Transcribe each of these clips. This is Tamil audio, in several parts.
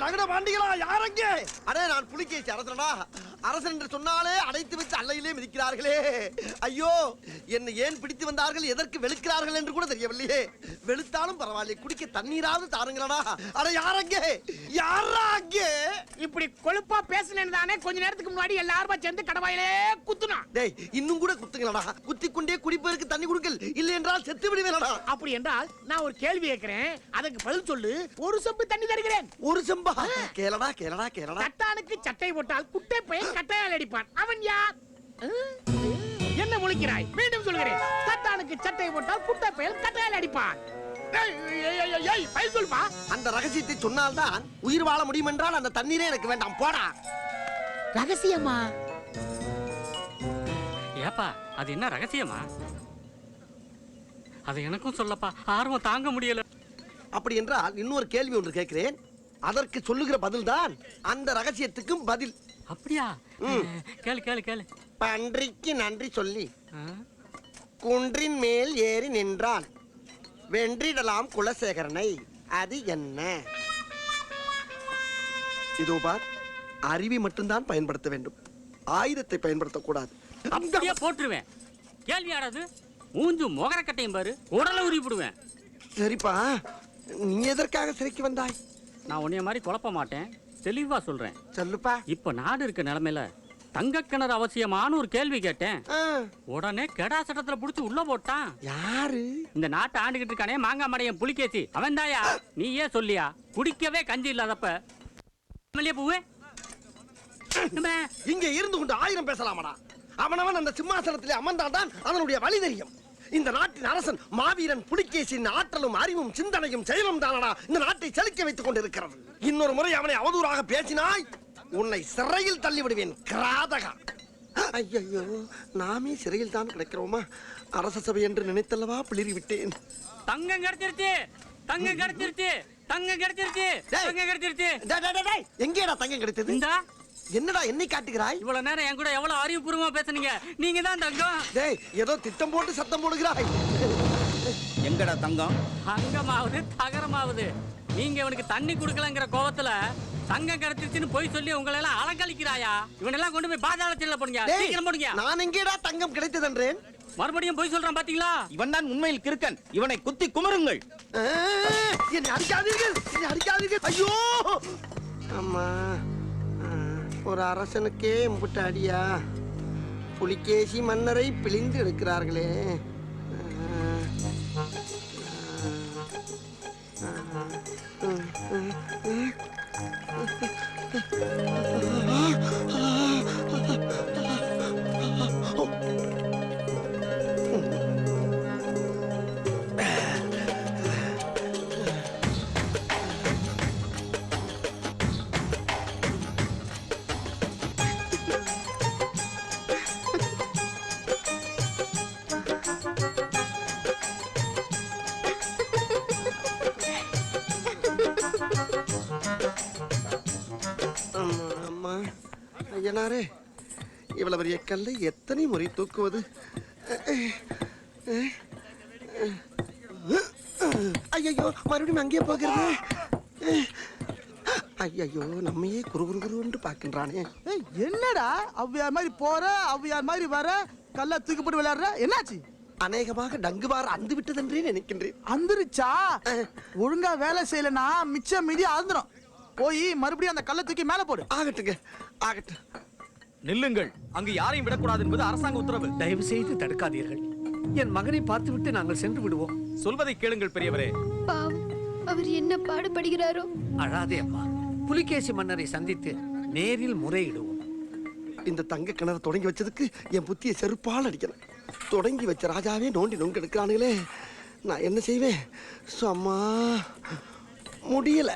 லகட பாண்டிகளா யாரங்க? அடே நான் புலிகேசி அரசனடா. அரசன் என்று சொன்னாலே அடைத்து வச்சு அல்லையிலே மிதிக்கிறார்களே. ஐயோ, என்னை ஏன் பிடித்து வந்தார்கள், எதற்கு வெளுக்கிறார்கள் என்று கூட தெரியவில்லையே. வெளுத்தாலும் பரவாயில்லை, குடிக்க தண்ணீராவது தாருங்களடா. அட யாரங்க? யாராங்க? இப்படி கொழுப்பா பேசலன்னு தானே கொஞ்ச நேரத்துக்கு முன்னாடி எல்லாரும் சேர்ந்து கடவாயிலே குத்துனா. டேய், இன்னும் கூட குத்துங்களடா. குத்தி கொண்டே குடிப்பதற்கு தண்ணி கொடுக்கல், இல்லை என்றால் செத்து விடுவேனடா. அப்படி என்றால் நான் ஒரு கேள்வி கேட்கிறேன், அதுக்கு பதில் சொல்லு. ஒரு செம்பு தண்ணி தருகிறேன். ஒரு செம்பா? கேளடா கேளடா கேளடா. தட்டானுக்கு சட்டை போட்டால் குட்டை பையன் கட்டையால் அடிப்பான். அவன் யார்? என்ன முழிக்கிறாய்? மீண்டும் சொல்கிறேன், தட்டானுக்கு சட்டை போட்டால் குட்டை பையன் கட்டையால் அடிப்பான். அந்த ரகசியத்தை சொன்னால்தான் உயிர் வாழ முடியும் என்றால் அந்த தண்ணீரே எனக்கு வேண்டாம், போடா. ரகசியமா? ஏப்பா, அது என்ன ரகசியமா? அது எனக்கும் சொல்லப்பா, ஆர்வம் தாங்க முடியல. அப்படி என்றால் இன்னொரு கேள்வி ஒன்று கேட்கிறேன், அதற்கு சொல்லுகிற பதில் தான் அந்த ரகசியத்துக்கும் பதில். அப்படியா? கேளு கேளு கேளு. பன்றிக்கு நன்றி சொல்லி குன்றின் மேல் ஏறி நின்றான், வென்றிடலாம் குலசேகரனை, அது என்ன? இதோ பார், அறிவை மட்டும்தான் பயன்படுத்த வேண்டும், ஆயுதத்தை பயன்படுத்தக்கூடாது. அப்படியே போட்டுருவேன். கேள்வி ஆடாது, மூஞ்சு மொகரக்கட்டையும் பாரு, உடலை உரிப்பிடுவேன். சரிப்பா, நீ எதற்காக சிறைக்கு வந்தாய்? நான் உன்னைய மாதிரி குழப்ப மாட்டேன், தெளிவா சொல்றேன். சொல்லுப்பா. இப்ப நாடு இருக்க நிலைமையில தங்க கிணறு அவசியமான ஒரு கேள்வி கேட்டேன். உடனே கெடா சட்டத்துல புடிச்சு உள்ள போட்டான். யாரு? இந்த நாட்டை ஆண்டுகிட்டு இருக்கானே மாங்காய் மடையன் புலிகேசி, அவன் தாயா. நீ ஏன் சொல்லியா? குடிக்கவே கஞ்சி இல்லாதப்ப பூவே இங்க இருந்து கொண்டு 1000 பேசலாமடா. அவனவன் அந்த சிம்மாசனத்திலே அமர்ந்தால்தான் அதனுடைய வழி தெரியும். இந்த நாட்டின் அரசன் மாவீரன் புலிகேசியின் ஆற்றலும் அறிவும் சிந்தனையும் செயலும் தானடா இந்த நாட்டை செழிக்க வைத்துக் கொண்டிருக்கிறது. இன்னொரு முறை அவனை அவதூறாக பேசினாய், உன்னை சிறையில் தள்ளி விடுவேன், கிராதகா. ஐயோ, நாமே சிறையில் தான் கிடைக்கிறோமா? அரச சபை என்று நினைத்தல்லவா பிளிரி விட்டேன். தங்கம் கிடைச்சிருச்சு, தங்கம் கிடைச்சிருச்சு, தங்கம் கிடைச்சிருச்சு, தங்கம் கிடைச்சிருச்சு. எங்கேடா தங்கம் கிடைத்தது? என்னடா என்னை காட்டுகிறாய்? இவ்வளவு நேரம் என் கூட எவ்வளவு அறிவுபூர்வமா பேசுனீங்க. நீங்க தான் தங்கம். டேய், ஏதோ திட்டம் போட்டு சத்தம் போடுகிறாய். எங்கடா தங்கம்? அங்கமாவது தகரமாவது. நீங்க இவனுக்கு தண்ணி குடுக்கலங்கிற கோவத்துல தங்கம் கிடைச்சிருச்சுன்னு போய் சொல்லி உங்களை எல்லாம் அலங்கழிக்கிறாயா? இவனெல்லாம் கொண்டு போய் பாதாளத்துல போடுங்க, சீக்கிரம் போடுங்க. நான் எங்கேடா தங்கம் கிடைத்ததென்றேன்? மறுபடியும் போய் சொல்றான் பாத்தீங்களா? இவன் தான் உண்மையில் கிறுக்கன், இவனை குத்தி குமருங்கள். என்னை அடிக்காதீர்கள், என்னை அடிக்காதீர்கள். ஐயோ அம்மா, ஒரு அரசனுக்கே முட்ட அடியா? புலிகேசி மன்னரை பிழிந்து எடுக்கிறார்களே. ஐயனாரே, இவ்வளவு பெரிய கல்லை எத்தனை முறை தூக்குவது? ஐயோ, மறுபடியும் அங்கே போகிறது. ஐயோ, நம்மையே குறுகுறுன்னு பாக்கின்றானே. என்னடா அவ்வியார் மாதிரி போற, அவ்வியார் மாதிரி வர, கல்ல தூக்கி போட்டு விளையாடுற, என்னாச்சு? அநேகமாக டங்குவார் அந்து விட்டதென்றே நினைக்கின்றேன். அந்துருச்சா? ஒழுங்கா வேலை செய்யலனா மிச்சம் மீதி அந்துரும். போய் மறுபடியும் அந்த கல்லை தூக்கி மேல போடு. ஆகட்டுங்க, ஆகட்டும். நில்லுங்கள், அங்கு யாரையும் விடக்கூடாது என்பது அரசாங்க உத்தரவு. தயவு செய்து தடுக்காதீர்கள். என் மகனை பார்த்துவிட்டு நாங்கள் சென்று விடுவோம். சொல்வதை கேளுங்கள் பெரியவரே. பாவம், அவர் என்ன பாடுபடுகிறாரோ. அழாதே அம்மா, புலிகேசி மன்னரை சந்தித்து நேரில் முறையிடுவோம். இந்த தங்க கிணறு தொடங்கி வச்சதுக்கு என் புத்தியை செருப்பால் அடிக்கணும். தொடங்கி வச்ச ராஜாவே நோண்டி நொங்கு எடுக்கிறானுங்களே, நான் என்ன செய்வேன்? அம்மா, முடியல.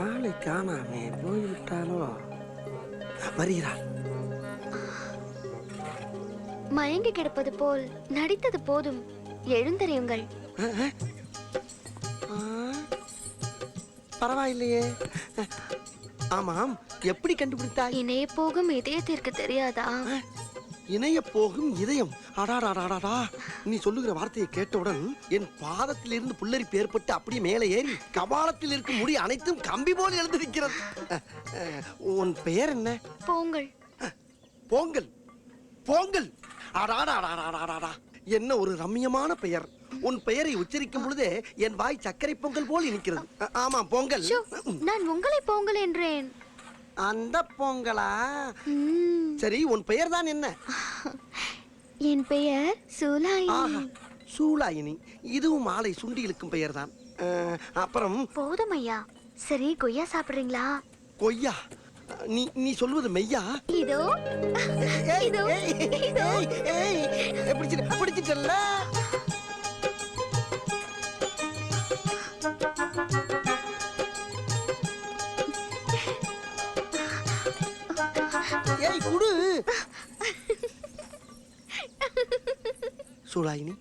ஆளை காணாமே போய்விட்டாலோ? வருகிறார். மயங்கி கிடப்பது போல் நடித்தது போதும், எழுந்தறியுங்கள். பரவாயில்லையே, ஆமாம், எப்படி கண்டுபிடித்தாய்? இணைய போகும் இதயத்திற்கு தெரியாதா? இணைய போகும் இதயம். அடாடாடாடா, நீ சொல்லுகிற வார்த்தையை கேட்டவுடன் என் பாதத்தில் இருந்து புல்லரிப்பு ஏற்பட்டு அப்படியே மேலே ஏறி கபாலத்தில் இருக்கும் முடி அனைத்தும் கம்பி போல் எழுந்திருக்கிறது. உன் பெயர் என்ன? போங்கள். போங்கல். போங்கல். அடாடாடாடாடாடா, என்ன ஒரு ரம்மியமான பெயர். உன் பெயரை உச்சரிக்கும் பொழுதே என் வாய் சர்க்கரை பொங்கல் போல் இனிக்கிறது. ஆமா, பொங்கல். ஷோ, நான் உங்களை போங்கள் என்றேன். அந்த பொங்கலா? ம், சரி, உன் பெயர் தான் என்ன? என் பெயர் சூலாயினி. ஆஹா, சூலாயினி. இதுவும் ஆளை சுண்டி இழுக்கும் பெயர் தான். அப்புறம் போதும் ஐயா. சரி, கொய்யா சாப்பிடுறீங்களா? கொய்யா? நீ நீ சொல்வது மெய்யா? இதோ ஏய், இதோ, ஏய், இதோ. ஏய், ஏய், பிடிச்சிட்டல்ல. ஏய், குடு. சூலாயினி,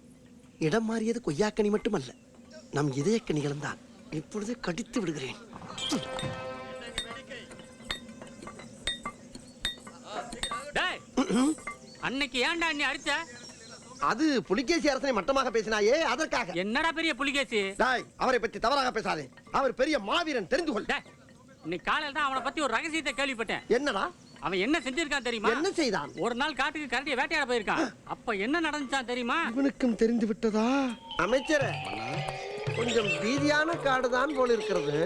இடம் மாறியது கொய்யாக்கனி மட்டுமல்ல, நம் இதயக்கனிகளும் தான். இப்பொழுது கடித்து விடுகிறேன். டேய், அன்னைக்கு ஏன்டா நீ அடிச்ச? அது புலிகேசி அரசனை மட்டமாக பேசினாயே, அதற்காக. என்னடா பெரிய புலிகேசி? டாய், அவரை பற்றி தவறாக பேசாதே. அவர் பெரிய மாவீரன், தெரிந்து கொள். டேய், இன்னைக்கு காலையில தான் அவனை பத்தி ஒரு ரகசியத்தை கேள்விப்பட்டேன். என்னடா? அவன் என்ன செஞ்சிருக்கான் தெரியுமா? என்ன செய்தான்? ஒரு நாள் காட்டுக்கு கரடியை வேட்டையாட போயிருக்கான். அப்ப என்ன நடந்துச்சான் தெரியுமா? இவனுக்கும் தெரிந்து விட்டதா? அமைச்சரே, கொஞ்சம் பீதியான காடுதான் போல இருக்கிறது.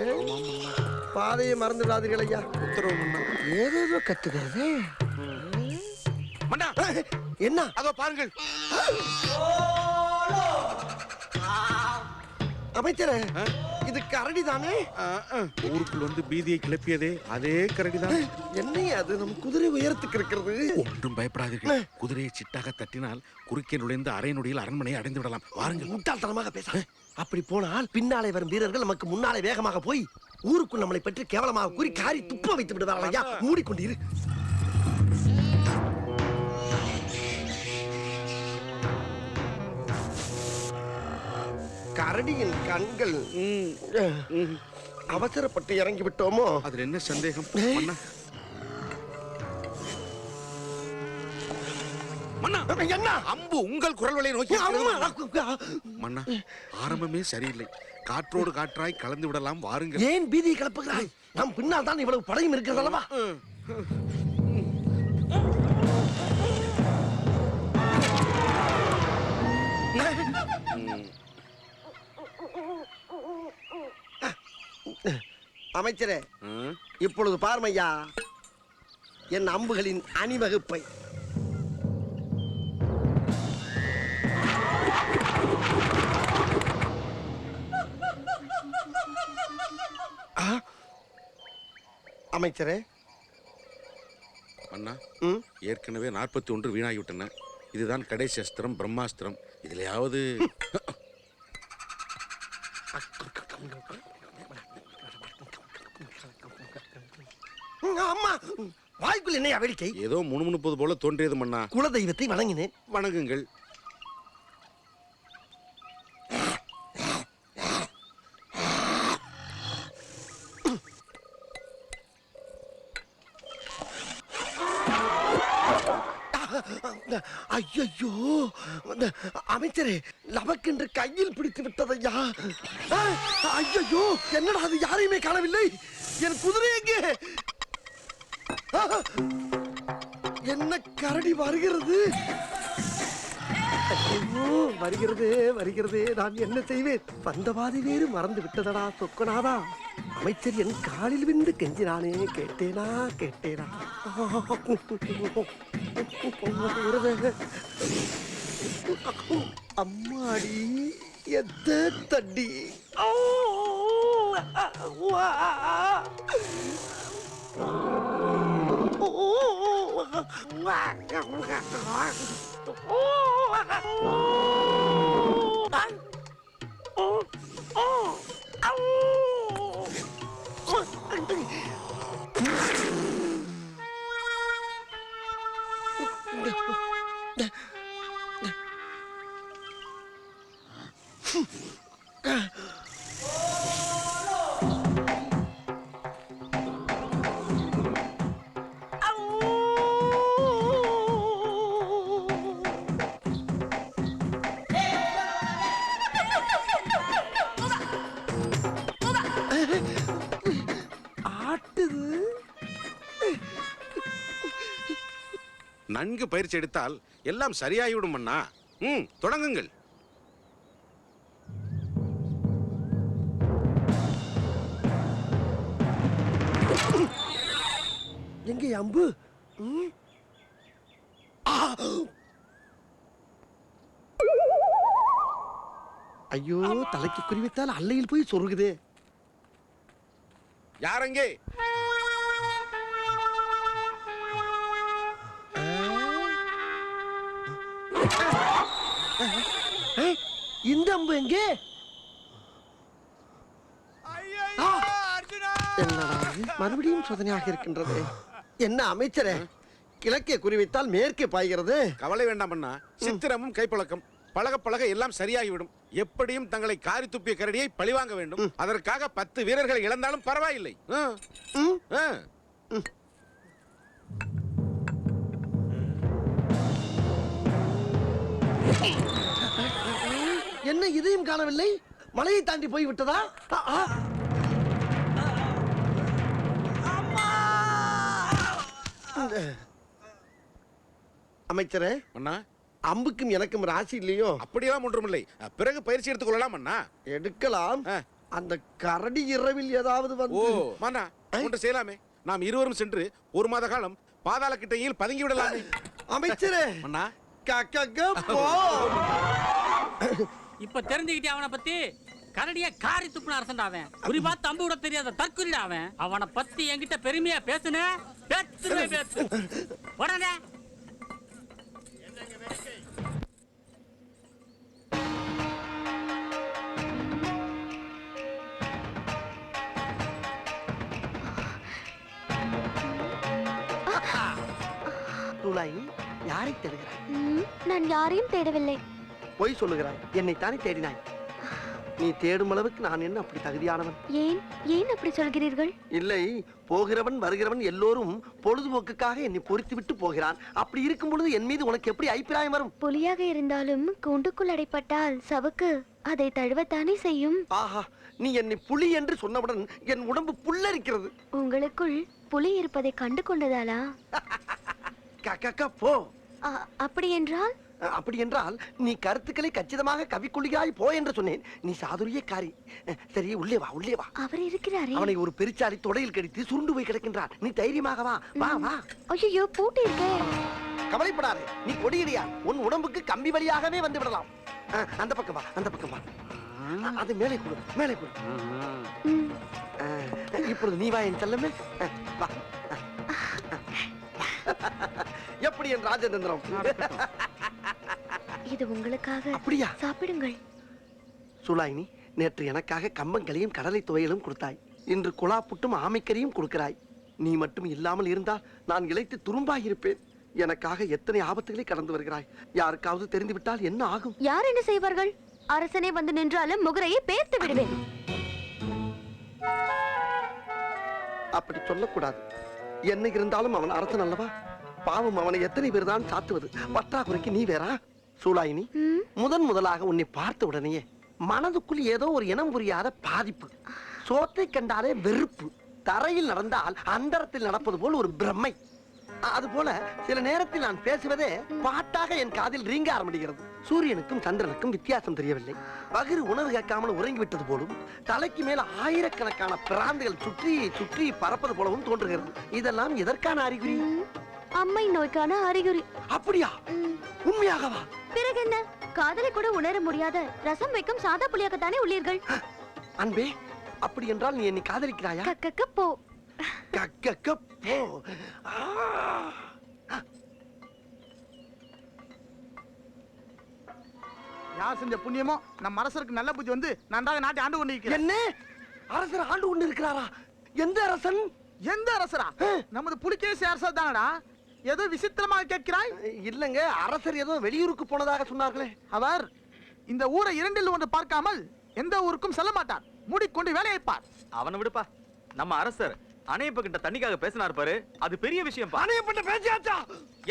பாதையை மறந்து விடாதீர்கள் ஐயா. உத்தரவு. ஏதேதோ கத்துகிறது. என்ன? அதோ பாருங்கள். அமைச்சரே, இது கரடி தானே? ஊருக்குள் வந்து பீதியை கிளப்பியதே அதே கரடிதான். என்னையா அது? நம் குதிரை உயரத்துக்கு இருக்கிறது. ஒன்றும் பயப்படாதீர்கள். குதிரையை சிட்டாக தட்டினால் குறுக்கே நுழைந்து அரை நொடியில் அரண்மனையை அடைந்து விடலாம். வாருங்கள். முட்டாள்தனமாக பேச. அப்படி போனால் பின்னாலே வரும் வீரர்கள் நமக்கு முன்னாலே வேகமாக போய் ஊருக்குள் நம்மளை பற்றி கேவலமாக கூறி காரி துப்ப வைத்து விடுவார்கள். ஐயா, மூடிக்கொண்டிரு. கரடியின் கண்கள். அவசரப்பட்டு இறங்கி விட்டோமோ? அதுல என்ன சந்தேகம்? மன்னா, என்ன? அம்பு உங்கள் குரல் வலையை நோக்கி மன்னா, ஆரம்பமே சரியில்லை. காற்றோடு காற்றாய் கலந்து விடலாம். வாருங்கள். ஏன் பீதியை கிளப்புகிறாய்? நம் பின்னால் தான் இவ்வளவு படையும் இருக்கிறது அல்லவா? அமைச்சரே, இப்பொழுது பார்மையா என் அம்புகளின் அணிவகுப்பை. அமைச்சரே. அண்ணா, ஏற்கனவே 41 வீணாகிவிட்டன. இதுதான் கடைசி அஸ்திரம், பிரம்மாஸ்திரம். இதுலயாவது அம்மா, வாய்க்குள் என்னையா வேடிக்கை? ஏதோ முணுமுணுப்பது போல தோன்றியது மன்னா. குல தெய்வத்தை வணங்கினேன். வணங்குங்கள். ஐயோ, அமைச்சரே, லபக்கென்று கையில் பிடித்து விட்டதையா. ஐயோ, என்னடா அது? யாரையுமே காணவில்லை. என் குதிரை எங்கே? என்ன கரடி வருகிறது? ஐயோ, வருகிறது வருகிறது. நான் என்ன செய்வேன்? வந்த பாதி வேறு மறந்து விட்டதடா சொக்கனாதா. அமைச்சர் என் காலில் விழுந்து கெஞ்சினானே, கேட்டேனா கேட்டேனா? அம்மாடி, எத்த தண்டி. நன்கு பயிற்சி எடுத்தால் எல்லாம் சரியாகிவிடும் மன்னா. தொடங்குங்கள். எங்கே அம்பு? ஐயோ, தலைக்கு குறிவித்தால் அல்லையில் போய் சொருகுதே. யாரங்கே? இந்த அம்பு எங்கே? என்னடா இது? மறுபடியும் சோதனையாக இருக்கின்றது. என்ன அமைச்சரே, கிழக்கே குறிவித்தால் மேற்கே பாய்கிறது. கவலை வேண்டாம் மன்னா. சித்திரமும் கைப்பழக்கம் பழக பழக எல்லாம் சரியாகிவிடும். எப்படியும் தங்களை காரி துப்பிய கரடியை பழிவாங்க வேண்டும். அதற்காக 10 வீரர்களை இழந்தாலும் பரவாயில்லை. என்ன இதையும் காணவில்லை? மலையை தாண்டி போய் விட்டதா? அமைச்சரே, மன்னா, அம்புக்கும் எனக்கும் ராசி இல்லையோ? அப்படியெல்லாம் ஒன்றுமில்லை. பிறகு பயிற்சி எடுத்துக் கொள்ளலாம் மன்னா. எடுக்கலாம். அந்த கரடி இரவில் ஏதாவது ஓ வந்து மன்னா, ஒன்று செய்யலாமே. நாம் இருவரும் சென்று 1 மாத காலம் பாதாள கிட்டையில் பதுங்கி விடலாமே. அமைச்சரே, மன்னா, போ. இப்ப தெரிஞ்சுக்கிட்டே அவனை பத்தி. கரடிய காரி துப்புன அரசன்டா அவன். குறி பார்த்து அம்பு விட தெரியாத தற்குறிடா அவன். அவனை பத்தி என்கிட்ட பெருமையா பேசுன பேசு உடனே. யாரை தேடுகிறாய்? நான் யாரையும் தேடவில்லை. பொய் சொல்லுகிறாய். என்னை தானே தேடினாய். நீ தேடும் அளவுக்கு நான் என்ன அப்படி தகுதியானவன்? ஏன் ஏன் அப்படி சொல்கிறீர்கள்? இல்லை, போகிறவன் வருகிறவன் எல்லோரும் பொழுதுபோக்குக்காக என்னை பொறுத்து விட்டு போகிறான். அப்படி இருக்கும் பொழுது என் மீது உனக்கு எப்படி அபிப்பிராயம் வரும்? புலியாக இருந்தாலும் கூண்டுக்குள் அடைப்பட்டால் சவுக்கு அதை தழுவத்தானே செய்யும். ஆஹா, நீ என்னை புலி என்று சொன்னவுடன் என் உடம்பு புல்லரிக்கிறது. உங்களுக்குள் புலி இருப்பதை கண்டு கொண்டதாலா? போ. அப்படி என்றால்? அப்படி என்றால் நீ கருத்துக்களை கச்சிதமாக கவிக்குள்ளியாய் போ என்று சொன்னேன். நீ சாதுரியக்காரி. சரி, உள்ளே வா, உள்ளே வா. அவர் இருக்கிறாரே. அவனை ஒரு பெருச்சாலி தொடையில் கடித்து சுருண்டு போய் கிடக்கின்றான். நீ தைரியமாக வா, வா, வா. ஐயோ, பூட்டி இருக்கே. கவலைப்படாதே, நீ கொடியடியா. உன் உடம்புக்கு கம்பி வழியாகவே வந்து விடலாம். அந்த பக்கம் வா, அந்த பக்கம் வா. அது மேலே கொடு, மேலே கொடு. இப்பொழுது நீ வா என் செல்லமே. வா. எப்படி என் ராஜதந்திரம்? இது உங்களுக்காக. அப்படியா? சாப்பிடுங்கள். சுலாயினி, நேற்று எனக்காக கம்பங்களையும் கடலை துவையலும் கொடுத்தாய். இன்று குலா புட்டும் ஆமைக்கறியும் கொடுக்கிறாய். நீ மட்டும் இல்லாமல் இருந்தால் நான் இளைத்து துரும்பாயிருப்பேன். எனக்காக எத்தனை ஆபத்துகளை கடந்து வருகிறாய். யாருக்காவது தெரிந்துவிட்டால் என்ன ஆகும்? யார் என்ன செய்வார்கள்? அரசனே வந்து நின்றாலும் முகரையை பேர்த்து விடுவேன். அப்படி சொல்லக்கூடாது. என்ன இருந்தாலும் அவன் அரசன் அல்லவா? பாவம், அவனை எத்தனை பேர் தான் சாத்துவது? பற்றாக்குறைக்கு நீ வேறா? சூலாயினி, முதலாக உன்னை பார்த்த உடனேயே மனதுக்குள் ஏதோ ஒரு இனம் புரியாத பாதிப்பு. சோத்தை கண்டாலே வெறுப்பு. தரையில் நடந்தால் அந்தரத்தில் நடப்பது போல் ஒரு பிரம்மை. அதுபோல சில நேரத்தில் நான் பேசுவதே பாட்டாக என் காதில் ரீங்க ஆரம்பிக்கிறது. சூரியனுக்கும் சந்திரனுக்கும் வித்தியாசம் தெரியவில்லை. பகிர் உணவு கேட்காமல் உறங்கிவிட்டது போலும், தலைக்கு மேல ஆயிரக்கணக்கான பிராந்துகள் சுற்றி சுற்றி பறப்பது போலவும் தோன்றுகிறது. இதெல்லாம் எதற்கான அறிகுறி? அம்மை நோய்க்கான அறிகுறி. அப்படியா? உண்மையாகவா? பிறகு என்ன? காதலை கூட உணர முடியாத ரசம் வைக்கும் சாதா புலியாகத்தானே உள்ளீர்கள். அன்பே, அப்படி என்றால் நீ என்னை காதலிக்கிறாயா? கக்கக்க போ. கக்கக்க போ. யார் செஞ்ச புண்ணியமோ நம்ம அரசருக்கு நல்ல புத்தி வந்து நன்றாக நாட்டை ஆண்டு கொண்டு இருக்கிறேன். என்ன? அரசர் ஆண்டு கொண்டு இருக்கிறாரா? எந்த அரசன்? எந்த அரசரா? நமது புலிகேசி அரசர் தானடா. ஏதோ விசித்திரமாக கேட்கிறாய். இல்லங்க, அரசர் ஏதோ வெளியூருக்கு போனதாக சொன்னார்களே. அவர் இந்த ஊரை 2இல் 1 பார்க்காமல் எந்த ஊருக்கும் செல்ல மாட்டார். மூடிக்கொண்டு வேலையை பார். அவனை விடுப்பா. நம்ம அரசர் அணையப்ப கிட்ட தண்ணிக்காக பேசினார் பாரு, அது பெரிய விஷயம். அணையப்பட்ட பேச்சாச்சா?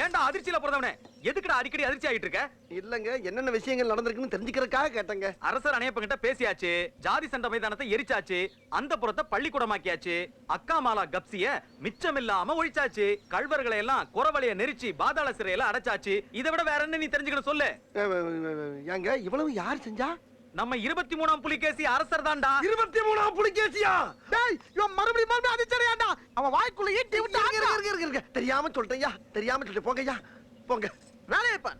ஏன்டா அதிர்ச்சியில பிறந்தவனே எதுக்குடா அடிக்கடி அதிர்ச்சி ஆயிட்டு இருக்க? இல்லங்க என்னென்ன விஷயங்கள் நடந்திருக்குன்னு தெரிஞ்சுக்கிறதுக்காக கேட்டங்க. அரசர் அணையப்பங்கிட்ட பேசியாச்சு, ஜாதி சண்டை மைதானத்தை எரிச்சாச்சு, அந்த புறத்தை பள்ளிக்கூடமாக்கியாச்சு, அக்கா மாலா கப்சிய மிச்சமில்லாம ஒழிச்சாச்சு, கள்வர்களை எல்லாம் குறவழிய நெரிச்சு பாதாள சிறையில அடைச்சாச்சு. இதை விட வேற என்ன நீ தெரிஞ்சுக்கணும் சொல்லு. ஏங்க இவ்வளவு யார் செஞ்சா? நம்ம 23ஆம் புலிகேசி அரசர் தான்டா. 23ஆம் புலிகேசியா? டேய் இவன் மறுபடியும் அதிச்சறியாண்டா. அவன் வாய்க்குள்ள ஈட்டி விட்டு இருங்க தெரியாம சொல்லிட்டேன்யா, தெரியாம சொல்லிட்டு போங்கய்யா போங்க. வேலையை பார்.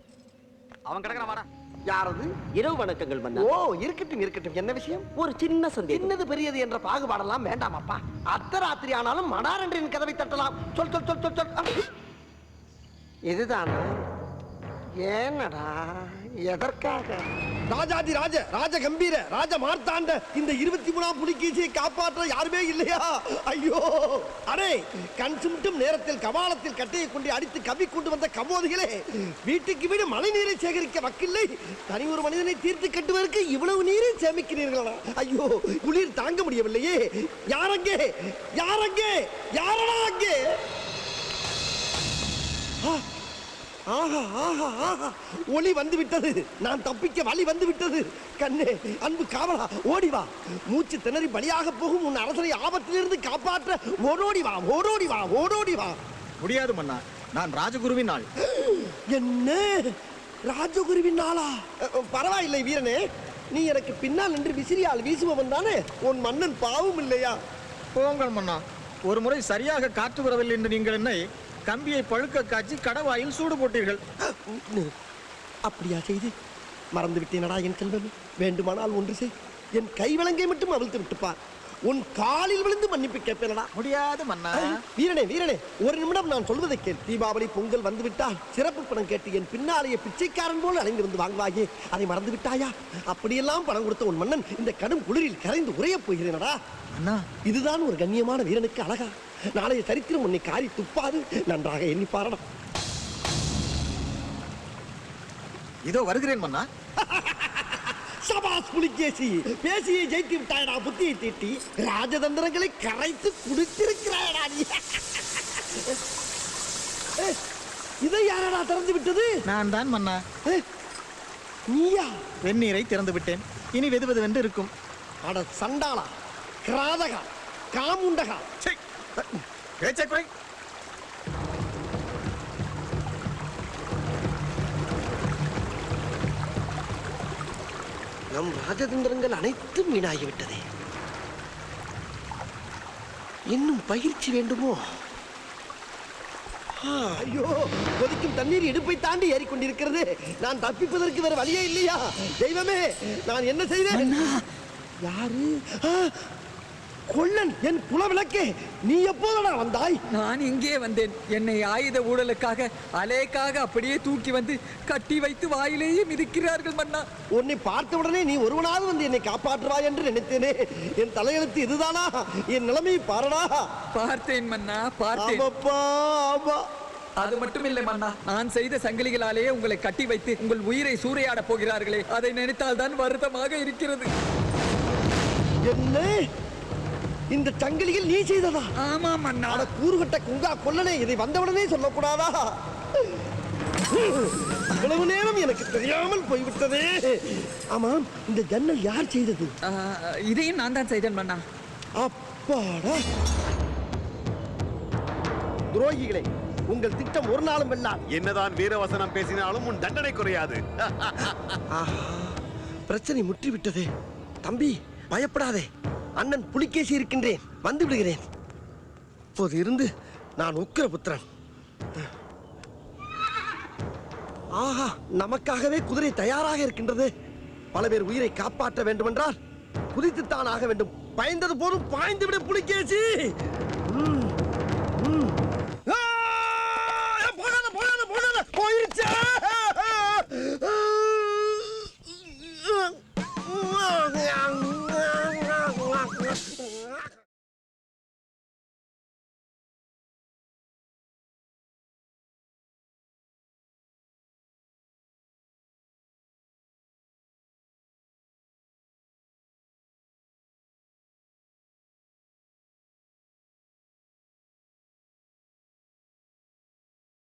அவன் கிடக்குறான் வாடா. யாரது? இரவு வணக்கங்கள் மன்னா. ஓ இருக்கட்டும் இருக்கட்டும். என்ன விஷயம்? ஒரு சின்ன சந்தேகம். சின்னது பெரியது என்ற பாகுபாடெல்லாம் வேண்டாமாப்பா. அர்த்தராத்திரி ஆனாலும் மடாரென்றின் கதவை தட்டலாம். சொல் சொல் சொல் சொல் சொல். இதுதானா? ஏனடா எதற்காக? ராஜாதி ராஜ ராஜ கம்பீர ராஜ மார்த்தாண்ட இந்த 23ஆம் புலிகேசியை காப்பாற்ற யாருமே இல்லையா? ஐயோ அடே கண் சுட்டும் நேரத்தில் கபாலத்தில் கட்டையை கொண்டு அடித்து கவி கொண்டு வந்த கமோதிகளே, வீட்டுக்கு வீடு மழை நீரை சேகரிக்க வக்கில்லை, தனி ஒரு மனிதனை தீர்த்து கட்டுவதற்கு இவ்வளவு நீரை சேமிக்கிறீர்களா? ஐயோ குளிர் தாங்க முடியவில்லையே. யாரங்கே யாரங்கே யாரடா அங்கே? ஆஹா ஆஹா ஆஹா ஒளி வந்து விட்டது. நான் தப்பிக்க வழி வந்து விட்டது. கண்ணே அன்பு காவலா ஓடி வா. மூச்சு திணறி பலியாக போகும் உன் அரசரை ஆபத்திலிருந்து காப்பாற்ற ஓடோடி வா ஓடோடி வா ஓடோடி வா. முடியாது மன்னா, நான் ராஜகுருவின் ஆள். என்ன ராஜகுருவின் ஆளா? பரவாயில்லை வீரனே, நீ எனக்கு பின்னால் நின்று விசிறியால் வீசுபவன் தானே. உன் மன்னன் பாவம் இல்லையா? போங்கள் மன்னா, ஒரு முறை சரியாக காற்று வரவில்லை என்று நீங்கள் என்னை கம்பியை பழுக்க காய்ச்சி கடவாயில் சூடு போட்டீர்கள். அப்படியா செய்து? மறந்து விட்டேனடா என் செல்வமே. வேண்டுமானால் ஒன்று செய், என் கை விலங்கை மட்டும் அவிழ்த்து விட்டுப்பார். உன் காலில் விழுந்து மன்னிப்பு கேட்பேனடா. முடியாது மன்னா. வீரனே வீரனே, ஒரு நிமிடம் நான் சொல்வதை கேள். தீபாவளி பொங்கல் வந்து விட்டால் சிறப்பு பணம் கேட்டு என் பின்னாலேயே பிச்சைக்காரன் போல் அலைந்திருந்து வாங்குவாயே, அதை மறந்து விட்டாயா? அப்படியெல்லாம் பணம் கொடுத்த உன் மன்னன் இந்த கடும் குளிரில் கரைந்து உரையப் போகிறேனடா. இதுதான் ஒரு கண்ணியமான வீரனுக்கு அழகா? நாளைய சரித்திரம் உன்னை காரி துப்பாது. நன்றாக எண்ணி பாரடம். இதோ வருகிறேன் மன்னா. சபாஸ் புலிகேசி, பேசியை ஜெயித்து விட்டாயடா. புத்தியை தீட்டி ராஜதந்திரங்களை கரைத்து குடித்திருக்கிறாயடா நீ. இதை யாரடா திறந்து விட்டது? நான் தான் மன்னா. நீயா? வெந்நீரை திறந்து விட்டேன், இனி வெதுவெதுவென்று இருக்கும். அட சண்டாளா, கிராதகா, காமுண்டகா. பேச்சை குறை. நம் ராஜதந்திரங்கள் அனைத்தும் வீணாகிவிட்டதே. இன்னும் பயிற்சி வேண்டுமோ? ஐயோ, கொதிக்கும் தண்ணீர் இடுப்பை தாண்டி ஏறிக்கொண்டிருக்கிறது. நான் தப்பிப்பதற்கு வேற வழியே இல்லையா? தெய்வமே, நான் என்ன செய்தேன்? யாரு? கொல்லன், என் குலவிளக்கே, நீ எப்போதடா வந்தாய்? நான் இங்கே வந்தேன். என்னை ஆயுத ஊழலுக்காக அலேக்காக அப்படியே தூக்கி வந்து கட்டி வைத்து வாயிலேயே மிதிக்கிறார்கள் மன்னா. உன்னை பார்த்த உடனே நீ ஒருவனாவது வந்து என்னை காப்பாற்றுவாய் என்று நினைத்தேனே. என் தலையெழுத்து இதுதானா? என் நிலைமையை பாரடா. பார்த்தேன் மன்னா, பார்த்தேன். அது மட்டும் இல்லை மன்னா, நான் செய்த சங்கிலிகளாலேயே உங்களை கட்டி வைத்து உங்கள் உயிரை சூறையாட போகிறார்களே, அதை நினைத்தால் தான் வருத்தமாக இருக்கிறது. என்ன? இந்த சங்கிலியில் நீ செய்ததா? ஆமா மன்னா. கூறுகட்ட குங்கா கொல்லனே, இதை வந்தவுடனே சொல்லக்கூடாதா? இவ்வளவு நேரம் எனக்கு தெரியாமல் போய்விட்டதே. ஆமாம், இந்த ஜன்னல் யார் செய்தது? இதையும் நான் தான் செய்தேன் மன்னா. அப்பாடா, துரோகிகளே, உங்கள் திட்டம் ஒரு நாளும் வெல்லாம். என்னதான் வீரவசனம் பேசினாலும் உன் தண்டனை குறையாது. பிரச்சனை முற்றிவிட்டதே. தம்பி பயப்படாதே, அண்ணன் புலிகேசி இருக்கின்றேன், வந்து விடுகிறேன். இப்போது இருந்து நான் உக்கிரபுத்திரன். ஆஹா, நமக்காகவே குதிரை தயாராக இருக்கின்றது. பல பேர் உயிரை காப்பாற்ற வேண்டுமென்றால் குதித்துத்தான் ஆக வேண்டும். பயந்தது போதும், பாய்ந்து விட புலிகேசி.